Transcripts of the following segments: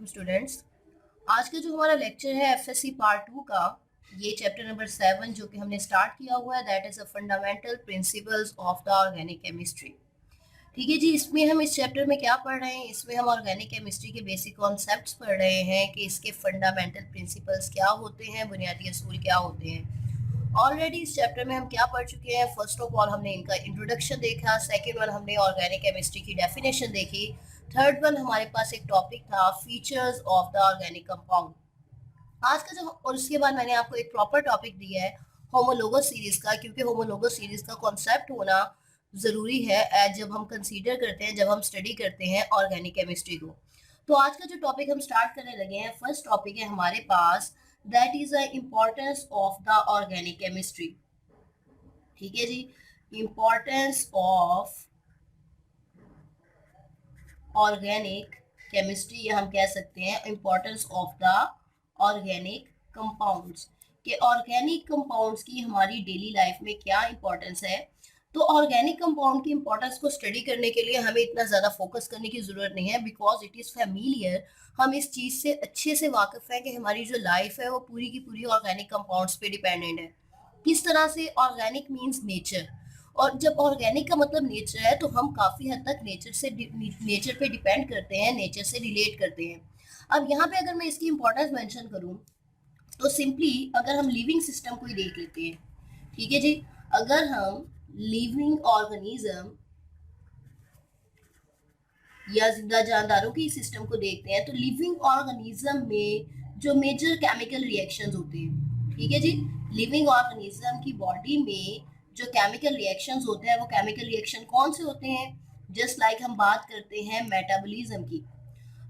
वालेकुम स्टूडेंट्स। आज का जो हमारा लेक्चर है एफएससी पार्ट 2 का, ये चैप्टर नंबर 7 जो कि हमने स्टार्ट किया हुआ है, that is a fundamental principles of the organic chemistry. ठीक है जी, इसमें हम इस चैप्टर में क्या पढ़ रहे हैं? इसमें हम ऑर्गेनिक केमिस्ट्री के बेसिक कॉन्सेप्ट्स पढ़ रहे हैं कि इसके फंडामेंटल प्रिंसिपल्स क्या होते हैं, बुनियादी असूल क्या होते हैं। ऑलरेडी इस चैप्टर में हम क्या पढ़ चुके हैं? फर्स्ट ऑफ ऑल हमने इनका इंट्रोडक्शन देखा, सेकेंड वन हमने ऑर्गेनिक केमिस्ट्री की डेफिनेशन देखी, थर्ड वन हमारे पास एक टॉपिक था features of the organic compound. आज का जो और उसके बाद मैंने आपको एक प्रॉपर टॉपिक दिया है होमोलोगस सीरीज का, क्योंकि होमोलोगस सीरीज का कॉन्सेप्ट होना ज़रूरी है जब हम कंसीडर करते हैं, जब हम स्टडी करते हैं ऑर्गेनिक केमिस्ट्री को। तो आज का जो टॉपिक हम स्टार्ट करने लगे हैं, फर्स्ट टॉपिक है हमारे पास, that is the importance of the organic chemistry. ठीक है जी, इम्पोर्टेंस ऑफ ऑर्गेनिक केमिस्ट्री, या हम कह सकते हैं importance of the organic compounds, कि ऑर्गेनिक कंपाउंड्स की हमारी डेली लाइफ में क्या इंपॉर्टेंस है। तो ऑर्गेनिक कंपाउंड की इंपॉर्टेंस को स्टडी करने के लिए हमें इतना ज़्यादा फोकस करने की ज़रूरत नहीं है, बिकॉज इट इज़ फैमिलियर। हम इस चीज़ से अच्छे से वाकिफ़ हैं कि हमारी जो लाइफ है वो पूरी की पूरी ऑर्गेनिक कंपाउंड्स पे डिपेंडेंट है। किस तरह से? ऑर्गेनिक मीन्स नेचर, और जब ऑर्गेनिक का मतलब नेचर है तो हम काफ़ी हद तक नेचर पे डिपेंड करते हैं, नेचर से रिलेट करते हैं। अब यहाँ पे अगर मैं इसकी इंपॉर्टेंस मेंशन करूँ तो सिंपली अगर हम लिविंग सिस्टम को ही देख लेते हैं, ठीक है जी, अगर हम लिविंग ऑर्गेनिज्म या जिंदा जानदारों की सिस्टम को देखते हैं, तो लिविंग ऑर्गेनिज्म में जो मेजर केमिकल रिएक्शंस होते हैं, ठीक है जी, लिविंग ऑर्गेनिज्म की बॉडी में जो केमिकल रिएक्शंस होते हैं, वो केमिकल रिएक्शन कौन से होते हैं? जस्ट लाइक हम बात करते हैं मेटाबॉलिज्म की।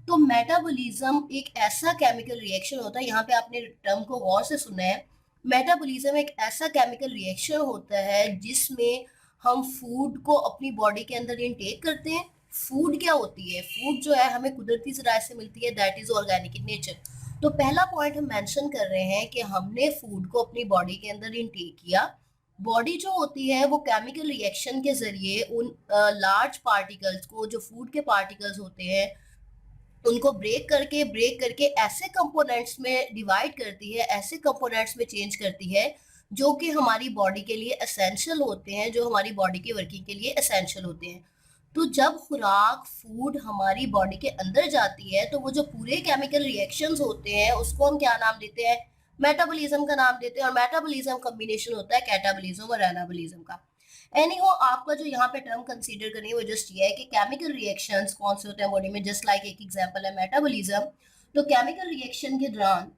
तो मेटाबॉलिज्म एक ऐसा केमिकल रिएक्शन होता है, यहाँ पे आपने टर्म को गौर से सुना है, मेटाबॉलिज्म एक ऐसा केमिकल रिएक्शन होता है जिसमें हम फूड को अपनी बॉडी के अंदर इनटेक करते हैं। फूड क्या होती है? फूड जो है हमें कुदरती ज़राए से मिलती है, that is organic in nature. तो पहला पॉइंट हम मेंशन कर रहे हैं कि हमने फूड को अपनी बॉडी के अंदर इनटेक किया। बॉडी जो होती है वो केमिकल रिएक्शन के जरिए उन लार्ज पार्टिकल्स को, जो फूड के पार्टिकल्स होते हैं, उनको ब्रेक करके ऐसे कंपोनेंट्स में डिवाइड करती है, ऐसे कंपोनेंट्स में चेंज करती है जो कि हमारी बॉडी के लिए एसेंशियल होते हैं, जो हमारी बॉडी की वर्किंग के लिए एसेंशियल होते हैं। तो जब खुराक फूड हमारी बॉडी के अंदर जाती है तो वो जो पूरे केमिकल रिएक्शंस होते हैं उसको हम क्या नाम देते हैं? मेटाबॉलिज्म का नाम देते हैं। और मेटाबॉलिज्म कॉम्बिनेशन होता है कैटाबॉलिज्म और एनाबॉलिज्म का। एनीहो, आपका जो यहाँ पे टर्म कंसीडर करनी है वो जस्ट ये है कि केमिकल रिएक्शंस कौन से होते हैं बॉडी में। जस्ट लाइक एक एग्जांपल है मेटाबॉलिज्म। तो केमिकल रिएक्शन के दौरान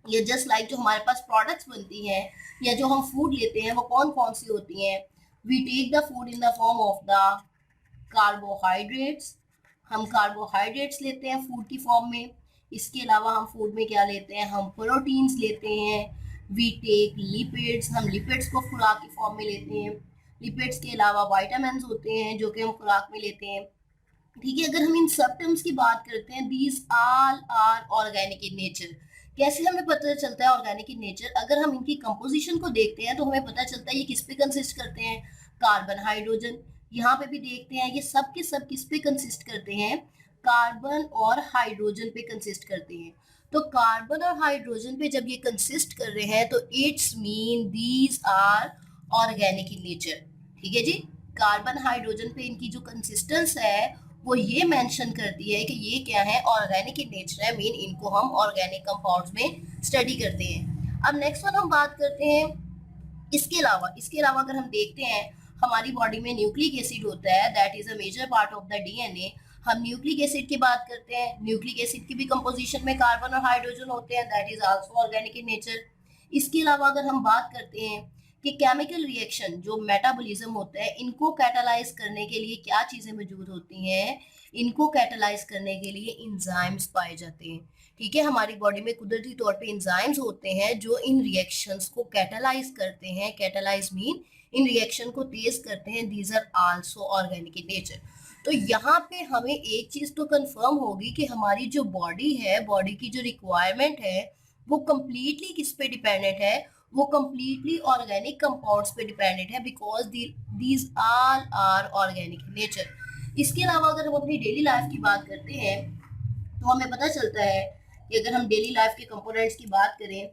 या जस्ट लाइक जो हमारे पास प्रोडक्ट्स बनती हैं या जो हम फूड लेते हैं वो कौन कौन सी होती हैं? We take the food in the form of the carbohydrates. हम कार्बोहाइड्रेट्स लेते हैं फूड की फॉर्म में। इसके अलावा हम फूड में क्या लेते हैं? हम प्रोटीन्स लेते हैं। वी टेक लिपिड्स, हम लिपिड्स को खुराक की फॉर्म में लेते हैं। लिपिड्स के अलावा वाइटामिन्स होते हैं जो कि हम खुराक में लेते हैं। ठीक है, अगर हम इन सब टर्म्स की बात करते हैं, these all are organic in nature. कैसे हमें पता चलता है ऑर्गेनिक इन नेचर? अगर हम इनकी कंपोजिशन को देखते हैं तो हमें पता चलता है ये किस पे कंसिस्ट करते हैं? Carbon, hydrogen. यहाँ पे भी देखते हैं ये सब के सब किस पे कंसिस्ट करते हैं? कार्बन और हाइड्रोजन पे कंसिस्ट करते हैं। तो कार्बन और हाइड्रोजन पे जब ये कंसिस्ट कर रहे हैं तो it's mean these are organic in nature. ठीक है जी, कार्बन हाइड्रोजन पे इनकी जो कंसिस्टेंस है वो ये मेंशन करती है कि ये क्या है? ऑर्गेनिक इन नेचर है, मीन इनको हम ऑर्गेनिक कंपाउंड्स में स्टडी करते हैं। अब नेक्स्ट वन हम बात करते हैं इसके अलावा अगर हम देखते हैं हमारी बॉडी में न्यूक्लिक एसिड होता है, that is a major part of the DNA. हम न्यूक्लिक एसिड की बात करते हैं, न्यूक्लिक एसिड की भी कंपोजिशन में कार्बन और हाइड्रोजन होते हैं, that is also organic in nature. इसके अलावा अगर हम बात करते हैं कि केमिकल रिएक्शन जो मेटाबॉलिज्म होता है, इनको कैटालाइज करने के लिए क्या चीजें मौजूद होती हैं? इनको कैटालाइज करने के लिए एंजाइम्स पाए जाते हैं। ठीक है, हमारी बॉडी में कुदरती तौर पे एंजाइम्स होते हैं जो इन रिएक्शंस को कैटालाइज करते हैं। कैटालाइज मीन इन रिएक्शन को तेज करते हैं। These are also organic in nature. तो यहाँ पे हमें एक चीज तो कंफर्म होगी कि हमारी जो बॉडी है, बॉडी की जो रिक्वायरमेंट है वो कंप्लीटली किस पे डिपेंडेंट है? वो कंप्लीटली ऑर्गेनिक कंपाउंड्स पे डिपेंडेंट है, because these all are organic in nature. इसके अलावा अगर हम अपनी डेली लाइफ की बात करते हैं तो हमें पता चलता है कि अगर हम डेली लाइफ के कंपोनेंट्स की बात करें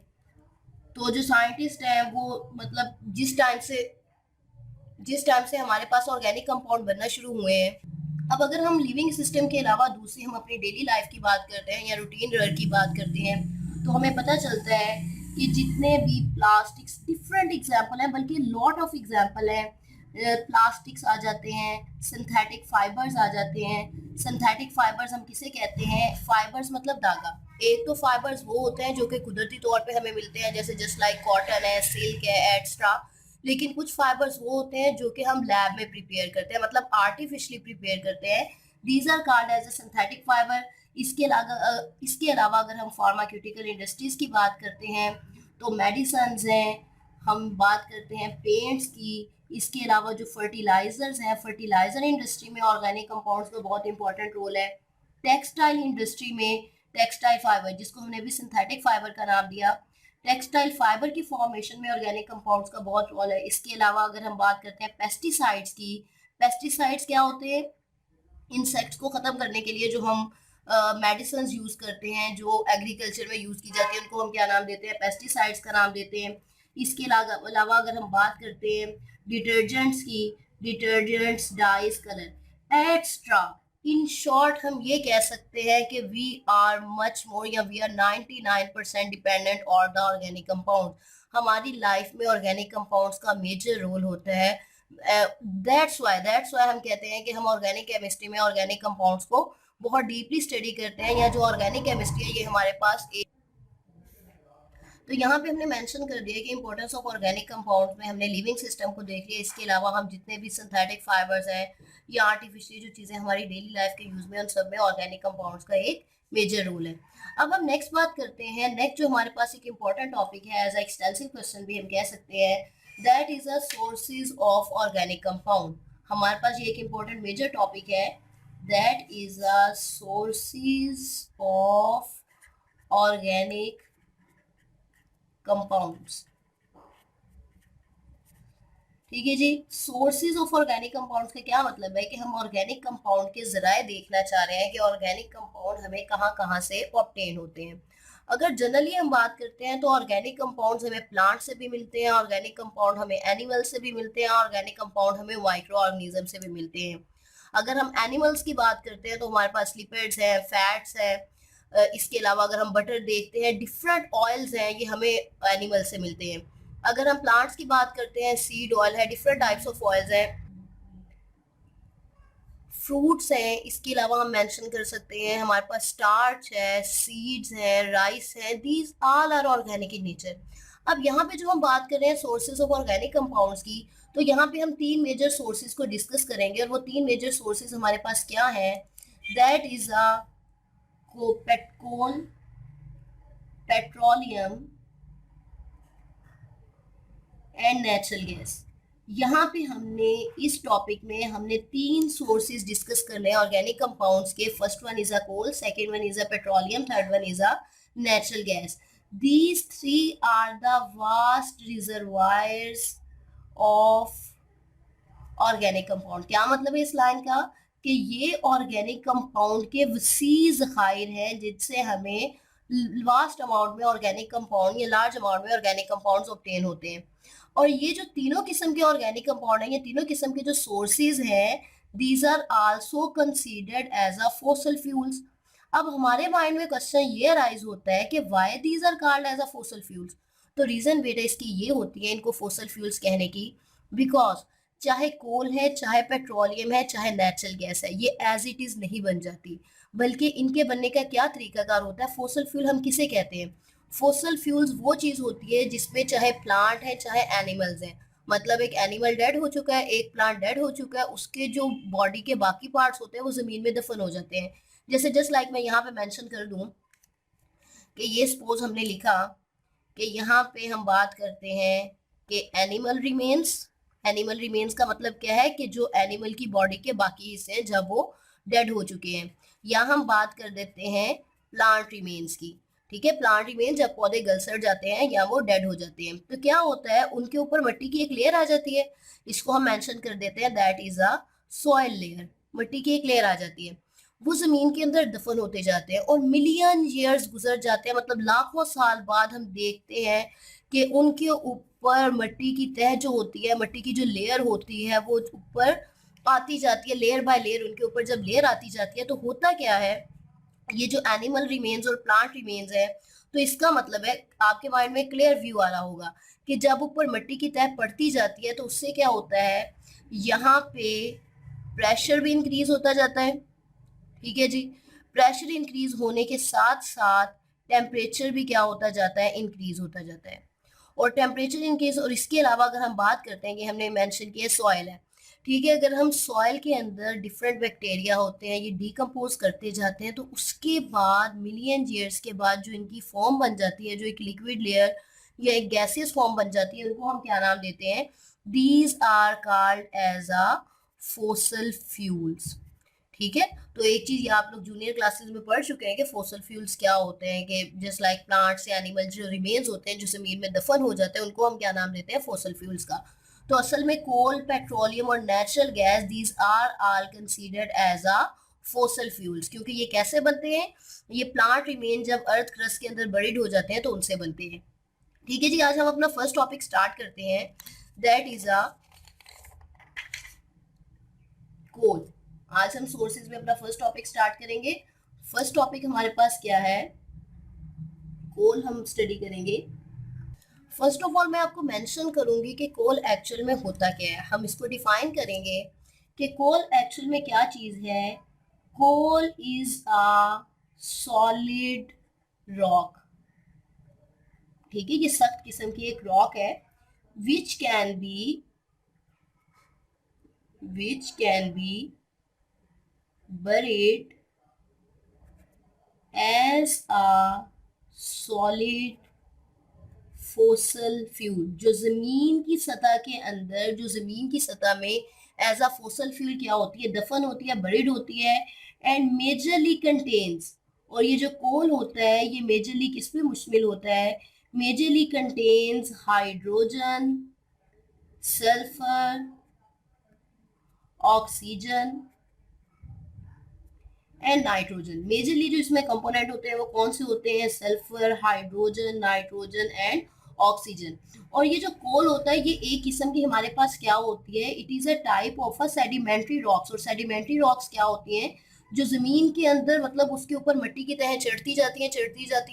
तो जो साइंटिस्ट हैं वो मतलब जिस टाइम से हमारे पास ऑर्गेनिक कंपाउंड बनना शुरू हुए हैं। अब अगर हम लिविंग सिस्टम के अलावा दूसरी हम अपनी डेली लाइफ की बात करते हैं या रूटीन रर की बात करते हैं तो हमें पता चलता है कि जितने भी प्लास्टिक्स डिफरेंट एग्जाम्पल हैं, बल्कि लॉट ऑफ एग्जाम्पल हैं। प्लास्टिक्स आ जाते हैं, सिंथेटिक फाइबर्स आ जाते हैं। सिंथेटिक फाइबर्स हम किसे कहते हैं? फाइबर्स मतलब धागा। एक तो फाइबर्स वो होते हैं जो कि कुदरती तौर पे हमें मिलते हैं, जैसे जस्ट लाइक कॉटन है, सिल्क है, एक्स्ट्रा। लेकिन कुछ फाइबर्स वो होते हैं जो कि हम लैब में प्रिपेयर करते हैं, मतलब आर्टिफिशियली प्रिपेयर करते हैं। These are called as a synthetic fibre. इसके अलावा अगर हम फार्मास्यूटिकल इंडस्ट्रीज की बात करते हैं तो मेडिसिन हैं, हम बात करते हैं पेंट्स की। इसके अलावा जो फर्टिलाइजर्स हैं, फर्टिलाइजर इंडस्ट्री में ऑर्गेनिक कंपाउंड्स का बहुत इंपॉर्टेंट रोल है। टेक्सटाइल इंडस्ट्री में टेक्सटाइल फाइबर, जिसको हमने भी सिंथेटिक फाइबर का नाम दिया, टेक्सटाइल फाइबर की फॉर्मेशन में ऑर्गेनिक कंपाउंड्स का बहुत रोल है। इसके अलावा अगर हम बात करते हैं पेस्टिसाइड्स की, पेस्टिसाइड्स क्या होते हैं? इंसेक्ट्स को खत्म करने के लिए जो हम मेडिसिन यूज करते हैं, जो एग्रीकल्चर में यूज की जाती है, उनको हम क्या नाम देते हैं? पेस्टिसाइड्स का नाम देते हैं। इसके अलावा अगर हम बात करते हैं डिटर्जेंट्स की, detergents, dyes, colour extra. In short हम ये कह सकते हैं कि वी आर मच मोर या we are 99% dependent on the organic compound. हमारी लाइफ में ऑर्गेनिक कंपाउंड्स का मेजर रोल होता है। दैट्स वाई हम कहते हैं कि हम ऑर्गेनिक केमिस्ट्री में ऑर्गेनिक कंपाउंड्स को बहुत डीपली स्टडी करते हैं, या जो ऑर्गेनिक केमिस्ट्री है ये हमारे पास एक। तो यहाँ पे हमने मेंशन कर दिया कि इंपॉर्टेंस ऑफ ऑर्गेनिक कंपाउंड्स में हमने लिविंग सिस्टम को देख लिया। इसके अलावा हम जितने भी सिंथेटिक फाइबर्स हैं या आर्टिफिशियल जो चीज़ें हमारी डेली लाइफ के यूज में, उन सब में ऑर्गेनिक कंपाउंड्स का एक मेजर रोल है। अब हम नेक्स्ट बात करते हैं। नेक्स्ट जो हमारे पास एक इंपॉर्टेंट टॉपिक है, एज अ एक्सटेंसिव क्वेश्चन भी हम कह सकते हैं, that is a sources of organic compound. हमारे पास ये एक इंपॉर्टेंट मेजर टॉपिक है, that is a sources of organic compounds. ठीक है जी। सोर्सेज ऑफ ऑर्गेनिक कंपाउंड्स का क्या मतलब है कि हम ऑर्गेनिक कंपाउंड के जराए देखना चाह रहे हैं कि ऑर्गेनिक कंपाउंड हमें कहाँ कहाँ से ऑब्टेन होते हैं। अगर जनरली हम बात करते हैं तो ऑर्गेनिक कंपाउंड्स हमें प्लांट से भी मिलते हैं, ऑर्गेनिक कंपाउंड हमें एनिमल से भी मिलते हैं, ऑर्गेनिक कंपाउंड हमें माइक्रो ऑर्गेनिज्म से भी मिलते हैं। अगर हम एनिमल्स की बात करते हैं तो हमारे पास लिपिड्स है, फैट्स है। इसके अलावा अगर हम बटर देखते हैं, डिफरेंट ऑयल्स हैं, ये हमें एनिमल से मिलते हैं। अगर हम प्लांट्स की बात करते हैं, सीड ऑयल है, डिफरेंट टाइप्स ऑफ ऑयल्स हैं, फ्रूट्स हैं। इसके अलावा हम मेंशन कर सकते हैं हमारे पास स्टार्च है, सीड्स है, राइस है। These all are organic in nature. अब यहाँ पे जो हम बात कर रहे हैं सोर्सेज ऑफ ऑर्गेनिक कंपाउंड्स की, तो यहाँ पे हम तीन मेजर सोर्सेज को डिस्कस करेंगे, और वो तीन मेजर सोर्सेज हमारे पास क्या है? That is a coal, petroleum and natural gas. यहाँ पे हमने इस टॉपिक में हमने तीन सोर्सेज डिस्कस करने हैं ऑर्गेनिक कंपाउंड्स के। First one is a coal, second one is a petroleum, third one is a natural gas. These three are the vast reservoirs of organic compound. क्या मतलब है इस लाइन का? कि ये ऑर्गेनिक कंपाउंड के वसी ज़खायर हैं जिनसे हमें वास्ट अमाउंट में ऑर्गेनिक कंपाउंड या लार्ज अमाउंट में ऑर्गेनिक कंपाउंड्स ऑब्टेन होते हैं। और ये जो तीनों किस्म के ऑर्गेनिक कंपाउंड हैं, ये तीनों किस्म के जो सोर्सेज हैं, these are also considered as a fossil fuels. अब हमारे माइंड में क्वेश्चन ये राइज होता है कि why these are called as a fossil fuels. तो रीजन बेटा इसकी ये होती है इनको फॉसिल फ्यूल्स कहने की, बिकॉज चाहे कोल है, चाहे पेट्रोलियम है, चाहे नेचुरल गैस है, ये एज इट इज नहीं बन जाती, बल्कि इनके बनने का क्या तरीकाकार होता है। फॉसिल फ्यूल हम किसे कहते हैं? फॉसिल फ्यूल्स वो चीज होती है जिसमें चाहे प्लांट है चाहे एनिमल्स हैं, मतलब एक एनिमल डेड हो चुका है, एक प्लांट डेड हो चुका है, उसके जो बॉडी के बाकी पार्ट्स होते हैं वो जमीन में दफन हो जाते हैं। जैसे जस्ट लाइक मैं यहाँ पे मेंशन कर दूं कि ये सपोज हमने लिखा कि यहाँ पे हम बात करते हैं कि एनिमल रिमेन्स। एनिमल रिमेन्स का मतलब क्या है? कि जो एनिमल की बॉडी के बाकी हिस्से हैं जब वो डेड हो चुके हैं। या हम बात कर देते हैं प्लांट रिमेन्स की। ठीक है, प्लांट रिमेन्स जब पौधे गल सड़ जाते हैं या वो डेड हो जाते हैं तो क्या होता है, उनके ऊपर मिट्टी की एक लेयर आ जाती है। इसको हम मेंशन कर देते हैं that is a soil layer. मिट्टी की एक लेयर आ जाती है। वो ज़मीन के अंदर दफ़न होते जाते हैं और मिलियन ईयर्स गुज़र जाते हैं, मतलब लाखों साल बाद हम देखते हैं कि उनके ऊपर मट्टी की तह जो होती है, मट्टी की जो लेयर होती है, वो ऊपर आती जाती है, लेयर बाय लेयर उनके ऊपर जब लेयर आती जाती है, तो होता क्या है, ये जो एनिमल रिमेन्स और प्लांट रिमेन्स है, तो इसका मतलब है आपके माइंड में क्लियर व्यू आ रहा होगा कि जब ऊपर मिट्टी की तह पड़ती जाती है तो उससे क्या होता है, यहाँ पे प्रेशर भी इंक्रीज होता जाता है। ठीक है जी, प्रेशर इंक्रीज होने के साथ साथ टेम्परेचर भी क्या होता जाता है, इंक्रीज होता जाता है। और टेम्परेचर इंक्रीज, और इसके अलावा अगर हम बात करते हैं कि हमने मेंशन किया सॉइल है, ठीक है, अगर हम सॉइल के अंदर डिफरेंट बैक्टीरिया होते हैं, ये डिकम्पोज करते जाते हैं, तो उसके बाद मिलियन ईयर्स के बाद जो इनकी फॉर्म बन जाती है, जो एक लिक्विड लेयर या एक गैसियस फॉर्म बन जाती है, उनको हम क्या नाम देते हैं, these are called as a fossil fuels. ठीक है, तो एक चीज ये आप लोग जूनियर क्लासेस में पढ़ चुके हैं कि फोसल फ्यूल्स क्या होते हैं, कि जस्ट लाइक प्लांट्स या एनिमल्स जो रिमेन्स होते हैं, जो जमीन में दफन हो जाते हैं, उनको हम क्या नाम देते हैं, फोसल फ्यूल्स का। तो असल में कोल, पेट्रोलियम और natural gas, these are all considered as a fossil fuels, क्योंकि ये कैसे बनते हैं, ये प्लांट रिमेन जब अर्थ क्रस्ट के अंदर बरीड हो जाते हैं तो उनसे बनते हैं। ठीक है जी, आज हम अपना फर्स्ट टॉपिक स्टार्ट करते हैं, दैट इज अ कोल। आज हम सोर्सेज में अपना फर्स्ट टॉपिक स्टार्ट करेंगे। फर्स्ट टॉपिक हमारे पास क्या है, कोल हम स्टडी करेंगे। फर्स्ट ऑफ ऑल मैं आपको मेंशन करूंगी कि कोल एक्चुअल में होता क्या है, हम इसको डिफाइन करेंगे कि कोल एक्चुअल में क्या चीज है। Coal is a solid rock. ठीक है, ये सख्त किस्म की एक रॉक है, which can be buried as a solid fossil fuel, जो जमीन की सतह के अंदर, जो जमीन की सतह में एज अ फोसल फ्यूल क्या होती है, दफन होती है, बरिड होती है। एंड मेजरली कंटेन्स, और ये जो कोल होता है ये मेजरली किस पे मुश्तमिल होता है, majorly contains hydrogen, sulphur, oxygen and nitrogen. Majorly जो इसमें कंपोनेंट होते हैं वो कौन से होते हैं, sulphur, hydrogen, nitrogen and oxygen. और ये जो कोल होता है ये एक किस्म की हमारे पास क्या होती है, it is a type of a sedimentary rocks. और सेडिमेंट्री रॉक्स क्या होती हैं, जो जमीन के अंदर, मतलब उसके ऊपर मिट्टी की तह चढ़ती जाती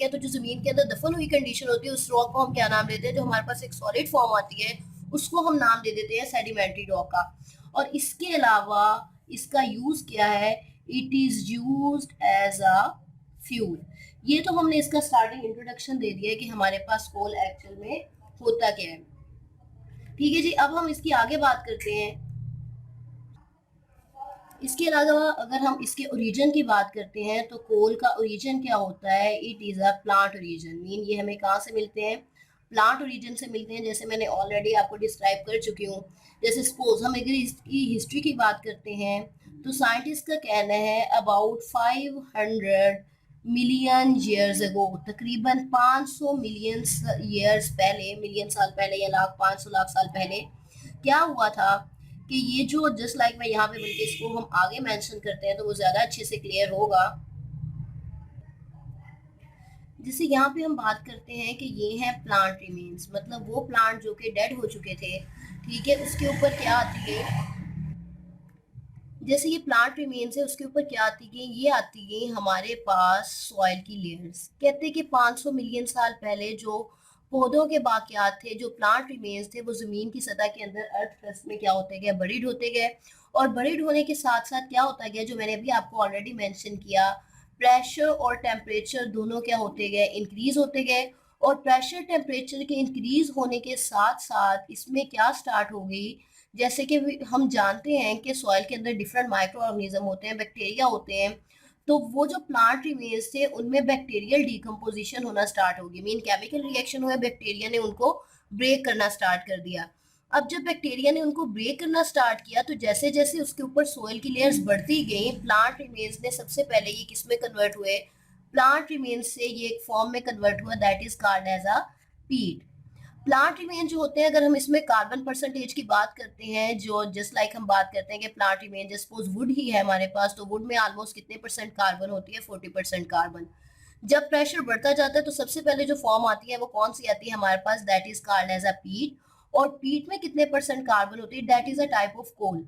है, तो जो जमीन के अंदर दफन हुई कंडीशन होती है, उस रॉक को हम क्या नाम देते हैं, जो हमारे पास एक सॉलिड फॉर्म आती है उसको हम नाम दे देते हैं सेडिमेंट्री रॉक का। और इसके अलावा इसका यूज क्या है, it is used as a fuel. ये तो हमने इसका स्टार्टिंग इंट्रोडक्शन दे दिया है कि हमारे पास कोल एक्चुअल में होता क्या है। ठीक है जी, अब हम इसकी आगे बात करते हैं। इसके अलावा अगर हम इसके ओरिजिन की बात करते हैं तो कोल का ओरिजिन क्या होता है, it is a plant origin. Mean ये हमें कहाँ से मिलते हैं, प्लांट ओरिजिन से मिलते हैं, जैसे मैंने ऑलरेडी आपको डिस्क्राइब कर चुकी हूँ। जैसे सपोज हम अगर इसकी हिस्ट्री की बात करते हैं तो साइंटिस्ट का कहना है अबाउट 500 मिलियन ईयर्स अगो, तकरीबन 500 मिलियन ईयर्स पहले, मिलियन साल पहले या लाख, 500 लाख साल पहले क्या हुआ था कि ये जो, जस्ट लाइक मैं यहाँ पे बल्कि इसको हम आगे मेंशन करते हैं तो वो ज़्यादा अच्छे से क्लियर होगा। जैसे यहाँ पे हम बात करते हैं कि ये है प्लांट रिमेन्स, मतलब वो प्लांट जो कि डेड हो चुके थे। ठीक है, उसके ऊपर क्या आती है, जैसे ये प्लांट रिमेन्स है उसके ऊपर क्या आती है, ये आती है हमारे पास सॉइल की लेयर्स। कहते हैं कि 500 मिलियन साल पहले जो पौधों के बाकियात थे, जो प्लांट रिमेन्स थे, वो जमीन की सतह के अंदर अर्थ क्रस्ट में क्या होते गए, बरीड होते गए। और बरीड होने के साथ साथ क्या होता गया, जो मैंने अभी आपको ऑलरेडी मेंशन किया, प्रेशर और टेम्परेचर दोनों क्या होते गए, इंक्रीज होते गए। और प्रेशर टेम्परेचर के इंक्रीज होने के साथ साथ इसमें क्या स्टार्ट हो गई, जैसे कि हम जानते हैं कि सॉइल के अंदर डिफरेंट माइक्रो ऑर्गेनिज्म होते हैं, बैक्टीरिया होते हैं। तो वो जो प्लांट रिमेन्स थे उनमें बैक्टीरियल डिकम्पोजिशन होना स्टार्ट होगी, मीन केमिकल रिएक्शन हुआ, बैक्टीरिया ने उनको ब्रेक करना स्टार्ट कर दिया। अब जब बैक्टीरिया ने उनको ब्रेक करना स्टार्ट किया तो जैसे जैसे उसके ऊपर सोइल की लेयर्स बढ़ती गई, प्लांट रिमेन्स ने सबसे पहले ये किस में कन्वर्ट हुए, प्लांट रिमेन्स से ये एक फॉर्म में कन्वर्ट हुआ, that is called as a peat. Plant remain जो होते हैं, अगर हम इसमें कार्बन परसेंटेज की बात करते हैं, जो जस्ट लाइक हम बात करते हैं कि plant remain, just suppose would he है हमारे पास, तो वुड में ऑलमोस्ट कितने परसेंट कार्बन होती है, 40% कार्बन। जब प्रेशर बढ़ता जाता है तो सबसे पहले जो फॉर्म आती है वो कौन सी आती है हमारे पास, that is called as a peat. और पीट में कितने परसेंट कार्बन होती है, that is a type of coal.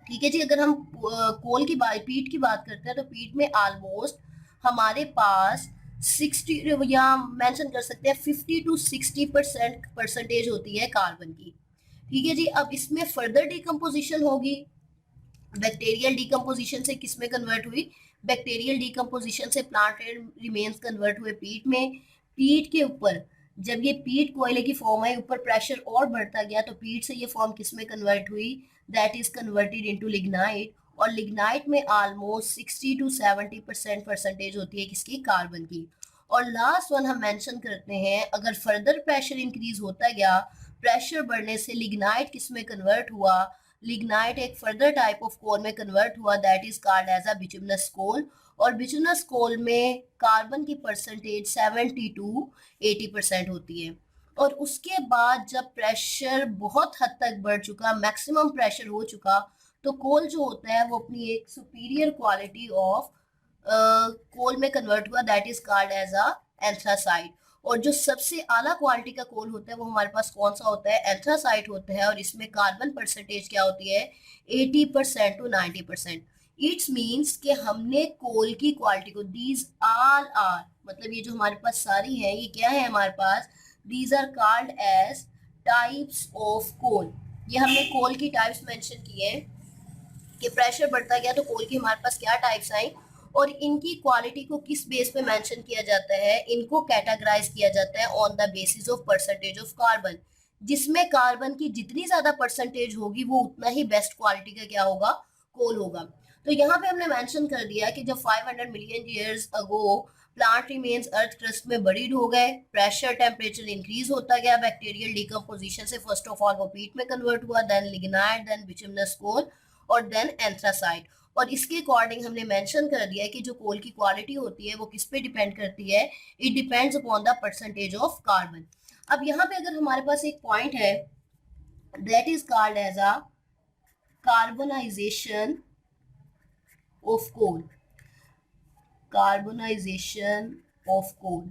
ठीक है जी, अगर हम कोल की बात, पीट की बात करते हैं, तो पीट में ऑलमोस्ट हमारे पास 60 या मेंशन कर सकते हैं 50 to 60% परसेंटेज होती है कार्बन की। ठीक है जी, अब इसमें फर्दर डिकम्पोजिशन होगी, बैक्टीरियल डिकम्पोजिशन से किस में कन्वर्ट हुई, बैक्टीरियल डिकम्पोजिशन से प्लांट रिमेन्स कन्वर्ट हुए पीट में। पीट के ऊपर जब ये पीट कोयले की फॉर्म है, ऊपर प्रेशर और बढ़ता गया तो पीट से ये फॉर्म किस में कन्वर्ट हुई, that is converted into lignite. और लिग्नाइट में ऑलमोस्ट 60 to 70% परसेंटेज होती है किसकी, कार्बन की। और लास्ट वन हम मेंशन करते हैं, अगर फर्दर प्रेशर इंक्रीज होता गया, प्रेशर बढ़ने से लिग्नाइट किस में कन्वर्ट हुआ, लिग्नाइट एक फर्दर टाइप ऑफ कोल में कन्वर्ट हुआ, that is called as a bituminous coal. और बिटुमिनस कोल में कार्बन की परसेंटेज 70 to 80% होती है। और उसके बाद जब प्रेशर बहुत हद तक बढ़ चुका, मैक्सिमम प्रेशर हो चुका, तो कोल जो होता है वो अपनी एक सुपीरियर क्वालिटी ऑफ कोल में कन्वर्ट हुआ, that is called as a anthracite. और जो सबसे आला क्वालिटी का कोल होता है वो हमारे पास कौन सा होता है, एंथ्रासाइट होता है। और इसमें कार्बन परसेंटेज क्या होती है, 80% to 90%। इट्स मीन्स कि हमने कोल की क्वालिटी को, दीज आल आर, मतलब ये जो हमारे पास सारी है ये क्या है हमारे पास, these are called as types of coal. ये हमने कोल की टाइप्स मेंशन किए हैं कि प्रेशर बढ़ता गया तो कोल की हमारे पास क्या टाइप्स आई, और इनकी क्वालिटी को किस बेस पे मेंशन किया जाता है, इनको कैटेगराइज किया जाता है on the basis of percentage of carbon. जिसमें कार्बन की जितनी ज्यादा परसेंटेज होगी वो उतना ही बेस्ट क्वालिटी का क्या होगा, कोल होगा। तो यहाँ पे हमने मेंशन कर दिया कि जब 500 million years ago plant remains earth crust में बरीड हो गए, प्रेशर टेम्परेचर इंक्रीज होता गया बैक्टीरियल डिकम्पोजिशन से, फर्स्ट ऑफ ऑल वो पीट में कन्वर्ट हुआ, then lignite, then bituminous coal, और देन एंथ्रासाइट। और इसके अकॉर्डिंग हमने मेंशन कर दिया है कि जो कोल की क्वालिटी होती है वो किस पे डिपेंड करती है, it depends upon the percentage of carbon. अब यहाँ पे अगर हमारे पास एक पॉइंट है, that is called as a carbonization of coal, carbonization of coal.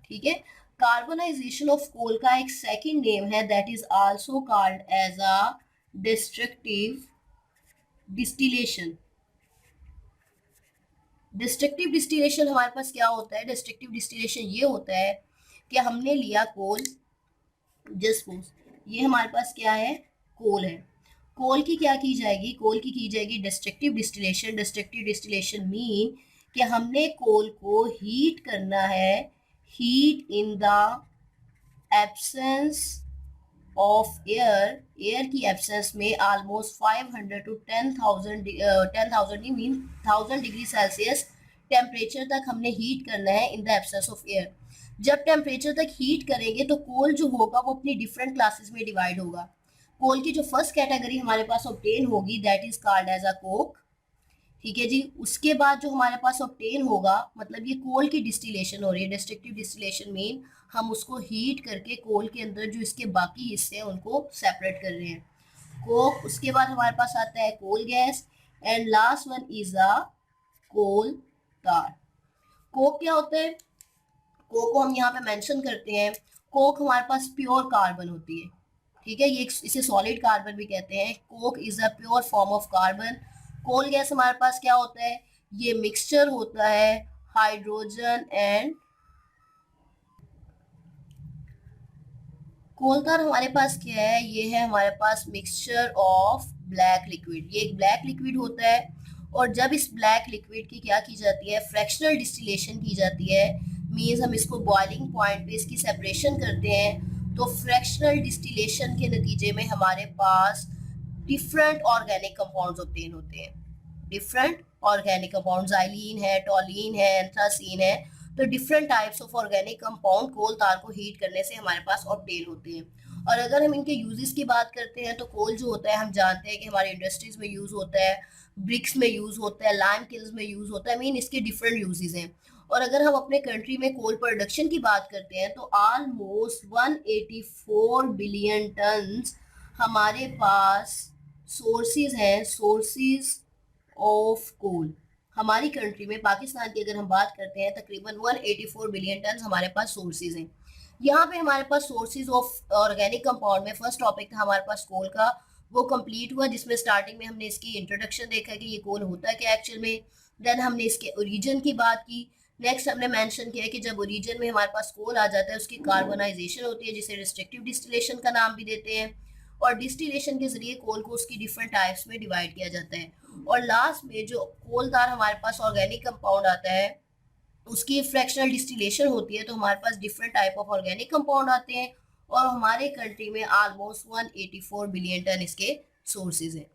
ठीक है, कार्बोनाइजेशन ऑफ कोल का एक सेकंड नेम है, that is also called as a destructive distillation. Destructive distillation हमारे पास क्या होता है, डिस्ट्रक्टिव डिस्टिलेशन ये होता है कि हमने लिया कोल, जस्ट ये हमारे पास क्या है, कोल है। कोल की क्या की जाएगी, कोल की जाएगी destructive distillation. Destructive distillation mean कि हमने कोल को हीट करना है, heat in the absence of air, air की एब्सेंस में ऑलमोस्ट 500 to 10,000 नहीं मीन 1000 डिग्री सेल्सियस टेम्परेचर तक हमने हीट करना है in the absence of air. जब टेम्परेचर तक हीट करेंगे तो कोल जो होगा वो अपनी डिफरेंट क्लासेस में डिवाइड होगा। कोल की जो फर्स्ट कैटेगरी हमारे पास ऑब्टेन होगी, that is called as a coke. ठीक है जी, उसके बाद जो हमारे पास ऑब्टेन होगा, मतलब ये कोल की डिस्टिलेशन हो रही है, डिस्ट्रक्टिव डिस्टिलेशन मीन हम उसको हीट करके कोल के अंदर जो इसके बाकी हिस्से हैं उनको सेपरेट कर रहे हैं, कोक। उसके बाद हमारे पास आता है coal gas, and last one is a coal tar। Coke क्या होता है, कोक को हम यहाँ पे मेंशन करते हैं, कोक हमारे पास प्योर कार्बन होती है। ठीक है, ये इसे सॉलिड कार्बन भी कहते हैं। Coke is a pure form of carbon. Coal gas हमारे पास क्या होता है, ये मिक्सचर होता है हाइड्रोजन एंड, कोल tar हमारे पास क्या है, ये है हमारे पास मिक्सचर ऑफ ब्लैक लिक्विड। ये एक ब्लैक लिक्विड होता है, और जब इस ब्लैक लिक्विड की क्या की जाती है, फ्रैक्शनल डिस्टिलेशन की जाती है, मीन्स हम इसको बॉइलिंग पॉइंट पे इसकी सेपरेशन करते हैं, तो फ्रैक्शनल डिस्टिलेशन के नतीजे में हमारे पास डिफरेंट ऑर्गेनिक कंपाउंड्स ऑब्टेन होते हैं। डिफरेंट ऑर्गेनिक कंपाउंड, जाइलीन है, टॉलिन है, एंथ्रासीन है, तो different types of organic compound coal tar को हीट करने से हमारे पास ऑब्टेन होते हैं। और अगर हम इनके यूजेस की बात करते हैं तो कोल जो होता है हम जानते हैं कि हमारे इंडस्ट्रीज में यूज होता है, ब्रिक्स में यूज होता है, लाइम किल्स में यूज होता है, मीन इसके डिफरेंट यूजेस हैं। और अगर हम अपने कंट्री में कोल प्रोडक्शन की बात करते हैं तो ऑलमोस्ट 184 बिलियन टन हमारे पास सोर्सेज हैं, सोर्सेज ऑफ कोल। हमारी कंट्री में, पाकिस्तान की अगर हम बात करते हैं, तकरीबन 184 बिलियन टन हमारे पास सोर्सेज हैं। यहाँ पे हमारे पास सोर्सेज ऑफ ऑर्गेनिक कंपाउंड में फर्स्ट टॉपिक था हमारे पास कोल का, वो कंप्लीट हुआ, जिसमें स्टार्टिंग में हमने इसकी इंट्रोडक्शन देखा कि ये कोल होता है क्या एक्चुअल में। देन हमने इसके ओरिजिन की बात की। नेक्स्ट हमने मेंशन किया कि जब ओरिजिन में हमारे पास कोल आ जाता है उसकी कार्बोनाइजेशन होती है, जिसे रिस्ट्रिक्टिव डिस्टिलेशन का नाम भी देते हैं, और डिस्टिलेशन के जरिए कोल को उसकी डिफरेंट टाइप्स में डिवाइड किया जाता है। और लास्ट में जो कोलदार हमारे पास ऑर्गेनिक कंपाउंड आता है उसकी फ्रैक्शनल डिस्टिलेशन होती है, तो हमारे पास different type of organic compound आते हैं, और हमारे कंट्री में ऑलमोस्ट 184 बिलियन टन इसके सोर्सेज हैं।